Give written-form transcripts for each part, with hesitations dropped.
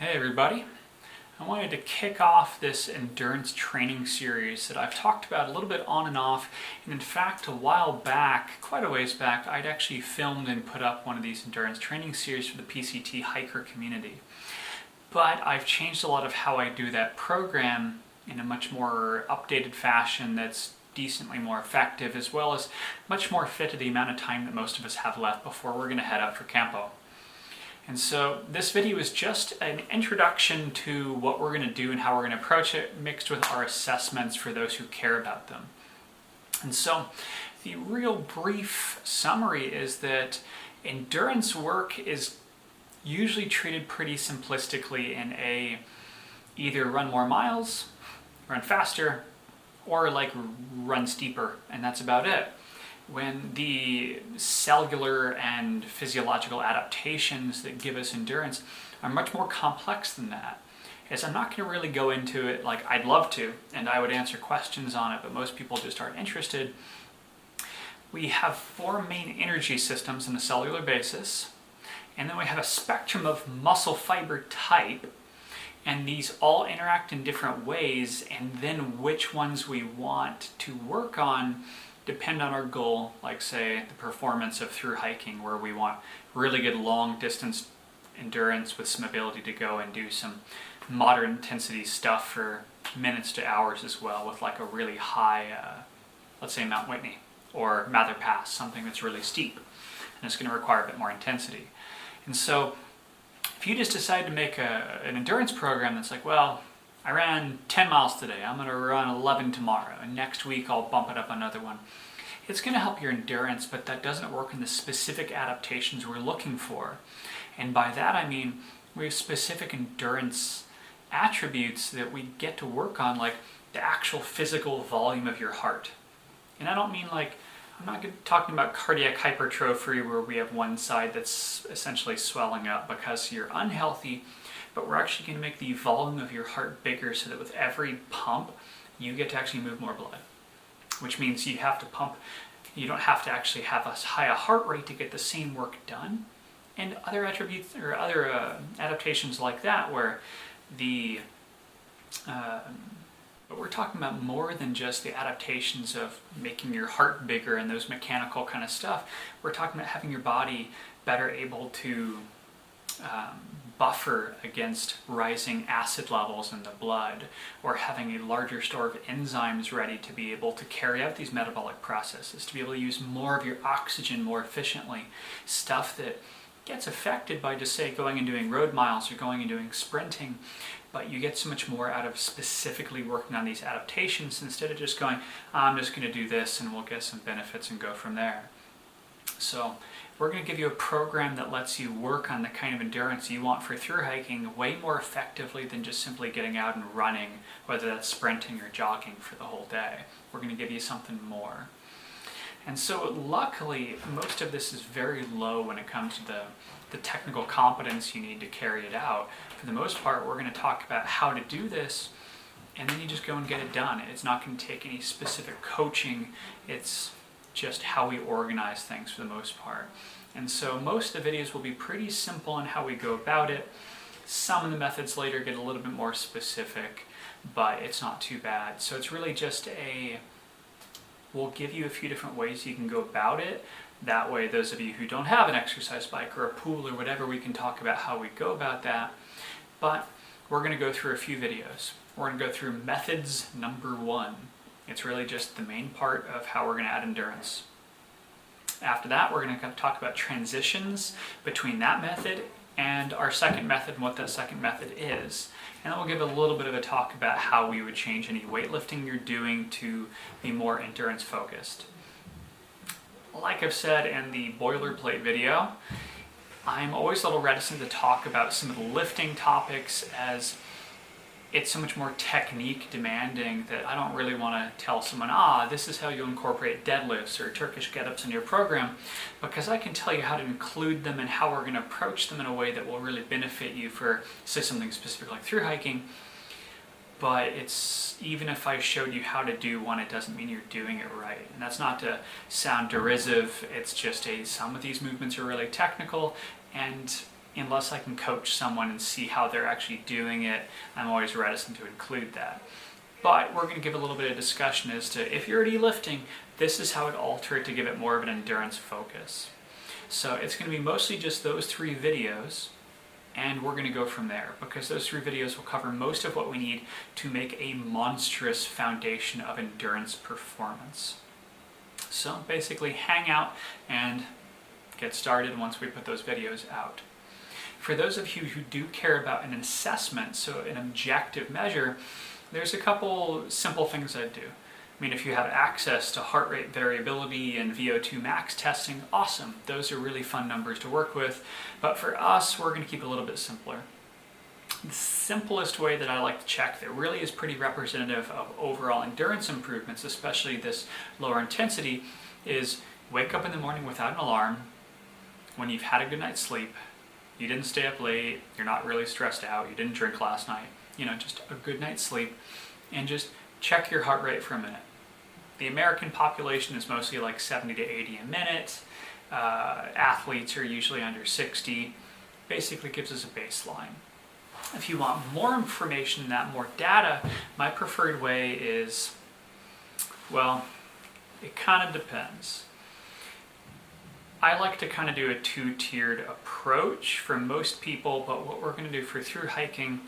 Hey everybody, I wanted to kick off this endurance training series that I've talked about a little bit on and off, and in fact a while back, quite a ways back, I'd actually filmed and put up one of these endurance training series for the PCT hiker community. But I've changed a lot of how I do that program in a much more updated fashion that's decently more effective, as well as much more fit to the amount of time that most of us have left before we're going to head out for Campo. And so this video is just an introduction to what we're going to do and how we're going to approach it, mixed with our assessments for those who care about them. And so the real brief summary is that endurance work is usually treated pretty simplistically in either run more miles, run faster, or like run steeper, and that's about it. When the cellular and physiological adaptations that give us endurance are much more complex than that. As I'm not going to really go into it like I'd love to, and I would answer questions on it, but most people just aren't interested. We have four main energy systems on a cellular basis, and then we have a spectrum of muscle fiber type, and these all interact in different ways, and then which ones we want to work on depend on our goal, like say the performance of through hiking, where we want really good long distance endurance with some ability to go and do some moderate intensity stuff for minutes to hours as well, with like a really high, let's say Mount Whitney or Mather Pass, something that's really steep and it's going to require a bit more intensity. And so if you just decide to make an endurance program that's like, well, I ran 10 miles today, I'm going to run 11 tomorrow, and next week I'll bump it up another one. It's going to help your endurance, but that doesn't work in the specific adaptations we're looking for. And by that I mean we have specific endurance attributes that we get to work on, like the actual physical volume of your heart. And I don't mean like, I'm not talking about cardiac hypertrophy where we have one side that's essentially swelling up because you're unhealthy, but we're actually going to make the volume of your heart bigger so that with every pump, you get to actually move more blood. Which means you have to pump, you don't have to actually have as high a heart rate to get the same work done. And other attributes or other adaptations like that where but we're talking about more than just the adaptations of making your heart bigger and those mechanical kind of stuff. We're talking about having your body better able to buffer against rising acid levels in the blood, or having a larger store of enzymes ready to be able to carry out these metabolic processes, to be able to use more of your oxygen more efficiently. Stuff that gets affected by just say going and doing road miles or going and doing sprinting, but you get so much more out of specifically working on these adaptations instead of just going, I'm just going to do this and we'll get some benefits and go from there. So we're going to give you a program that lets you work on the kind of endurance you want for through hiking way more effectively than just simply getting out and running, whether that's sprinting or jogging for the whole day. We're going to give you something more. And so luckily, most of this is very low when it comes to the technical competence you need to carry it out. For the most part, we're going to talk about how to do this, and then you just go and get it done. It's not going to take any specific coaching. It's just how we organize things for the most part. And so most of the videos will be pretty simple in how we go about it. Some of the methods later get a little bit more specific, but it's not too bad. So it's really just we'll give you a few different ways you can go about it. That way, those of you who don't have an exercise bike or a pool or whatever, we can talk about how we go about that. But we're going to go through a few videos. We're going to go through methods number 1. It's really just the main part of how we're going to add endurance. After that, we're going to talk about transitions between that method and our second method and what that second method is. And then we'll give a little bit of a talk about how we would change any weightlifting you're doing to be more endurance focused. Like I've said in the boilerplate video, I'm always a little reticent to talk about some of the lifting topics as it's so much more technique demanding that I don't really want to tell someone, this is how you incorporate deadlifts or Turkish get-ups in your program, because I can tell you how to include them and how we're going to approach them in a way that will really benefit you for, say, something specific like through hiking. But it's, even if I showed you how to do one, it doesn't mean you're doing it right. And that's not to sound derisive, it's just some of these movements are really technical, and unless I can coach someone and see how they're actually doing it, I'm always reticent to include that. But we're going to give a little bit of discussion as to, if you're already lifting, this is how I'd alter it to give it more of an endurance focus. So it's going to be mostly just those 3 videos, and we're going to go from there, because those 3 videos will cover most of what we need to make a monstrous foundation of endurance performance. So basically hang out and get started once we put those videos out. For those of you who do care about an assessment, so an objective measure, there's a couple simple things I'd do. I mean, if you have access to heart rate variability and VO2 max testing, awesome. Those are really fun numbers to work with. But for us, we're going to keep it a little bit simpler. The simplest way that I like to check that really is pretty representative of overall endurance improvements, especially this lower intensity, is wake up in the morning without an alarm, when you've had a good night's sleep, you didn't stay up late, you're not really stressed out, you didn't drink last night, just a good night's sleep, and just check your heart rate for a minute. The American population is mostly like 70 to 80 a minute. Athletes are usually under 60. Basically gives us a baseline. If you want more information than that, more data, my preferred way is, well, it kind of depends. I like to kind of do a 2-tiered approach for most people, but what we're going to do for through hiking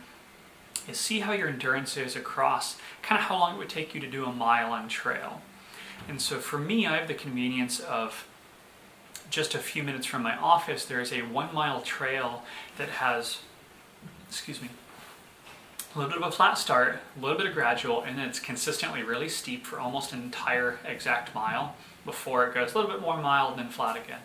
is see how your endurance is across kind of how long it would take you to do a mile on trail. And so for me, I have the convenience of just a few minutes from my office, there's a 1-mile trail that has, a little bit of a flat start, a little bit of gradual, and then it's consistently really steep for almost an entire exact mile before it goes a little bit more mild and then flat again.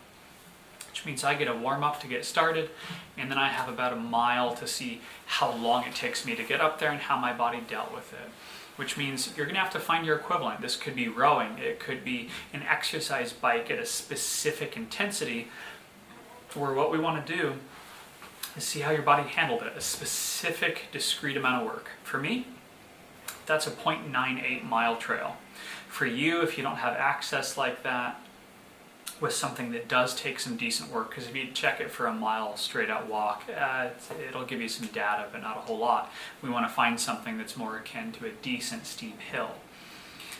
Which means I get a warm up to get started, and then I have about a mile to see how long it takes me to get up there and how my body dealt with it. Which means you're going to have to find your equivalent. This could be rowing, it could be an exercise bike at a specific intensity, where what we want to do is see how your body handled it, a specific discrete amount of work. For me, that's a 0.98 mile trail. For you, if you don't have access like that, with something that does take some decent work, because if you check it for a mile straight out walk, it'll give you some data, but not a whole lot. We want to find something that's more akin to a decent steep hill.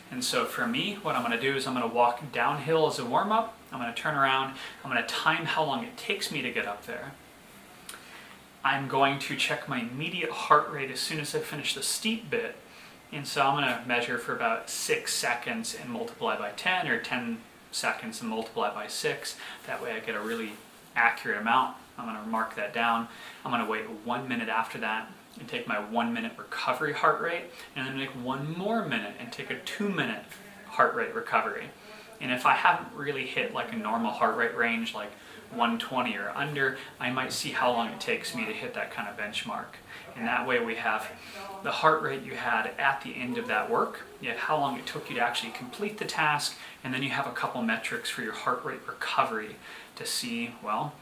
And so for me, what I'm going to do is I'm going to walk downhill as a warm-up, I'm going to turn around, I'm going to time how long it takes me to get up there. I'm going to check my immediate heart rate as soon as I finish the steep bit, and so I'm going to measure for about 6 seconds and multiply by 10, or 10 seconds and multiply by 6. That way I get a really accurate amount. I'm going to mark that down. I'm going to wait 1 minute after that and take my 1 minute recovery heart rate, and then make 1 more minute and take a 2-minute heart rate recovery. And if I haven't really hit like a normal heart rate range, like 120 or under, I might see how long it takes me to hit that kind of benchmark. And that way we have the heart rate you had at the end of that work, you have how long it took you to actually complete the task, and then you have a couple metrics for your heart rate recovery to see, well,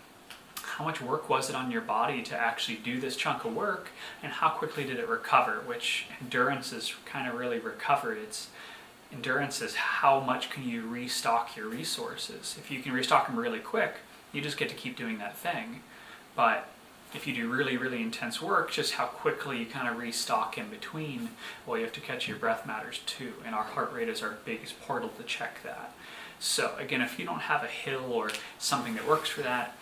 how much work was it on your body to actually do this chunk of work, and how quickly did it recover, which endurance is kind of really recovery. Endurance is how much can you restock your resources. If you can restock them really quick, you just get to keep doing that thing. But if you do really, really intense work, just how quickly you kind of restock in between, well, you have to catch your breath matters too, and our heart rate is our biggest portal to check that. So again, if you don't have a hill or something that works for that,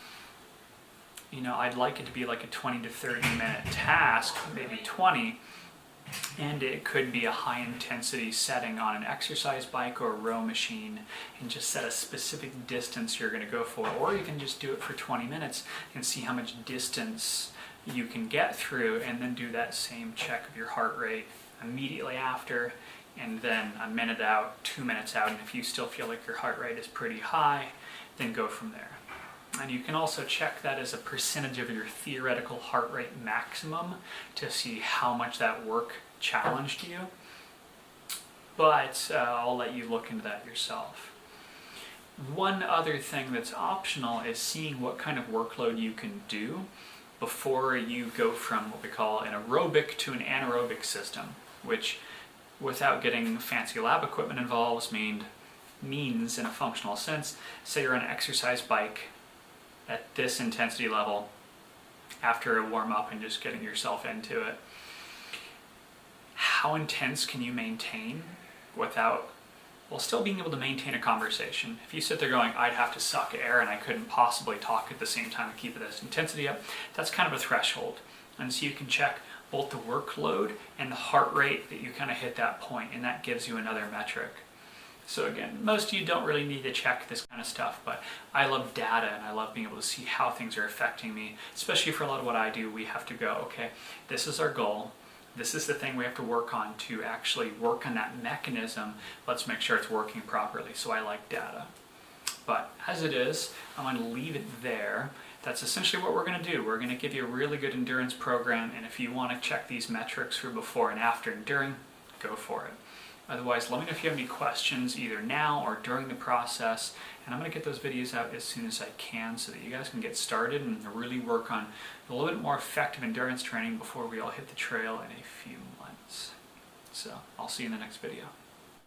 I'd like it to be like a 20 to 30 minute task, maybe 20, and it could be a high intensity setting on an exercise bike or a row machine, and just set a specific distance you're going to go for, or you can just do it for 20 minutes and see how much distance you can get through, and then do that same check of your heart rate immediately after, and then a minute out, 2 minutes out, and if you still feel like your heart rate is pretty high, then go from there. And you can also check that as a percentage of your theoretical heart rate maximum to see how much that work challenged you. But I'll let you look into that yourself. One other thing that's optional is seeing what kind of workload you can do before you go from what we call an aerobic to an anaerobic system, which, without getting fancy lab equipment involved, means in a functional sense, say you're on an exercise bike at this intensity level, after a warm up and just getting yourself into it. How intense can you maintain without, well, still being able to maintain a conversation? If you sit there going, I'd have to suck air and I couldn't possibly talk at the same time to keep this intensity up, that's kind of a threshold. And so you can check both the workload and the heart rate that you kind of hit that point, and that gives you another metric. So again, most of you don't really need to check this kind of stuff, but I love data and I love being able to see how things are affecting me, especially for a lot of what I do. We have to go, okay, this is our goal. This is the thing we have to work on to actually work on that mechanism. Let's make sure it's working properly. So I like data. But as it is, I'm going to leave it there. That's essentially what we're going to do. We're going to give you a really good endurance program, and if you want to check these metrics for before and after and during, go for it. Otherwise, let me know if you have any questions either now or during the process, and I'm going to get those videos out as soon as I can so that you guys can get started and really work on a little bit more effective endurance training before we all hit the trail in a few months. So I'll see you in the next video.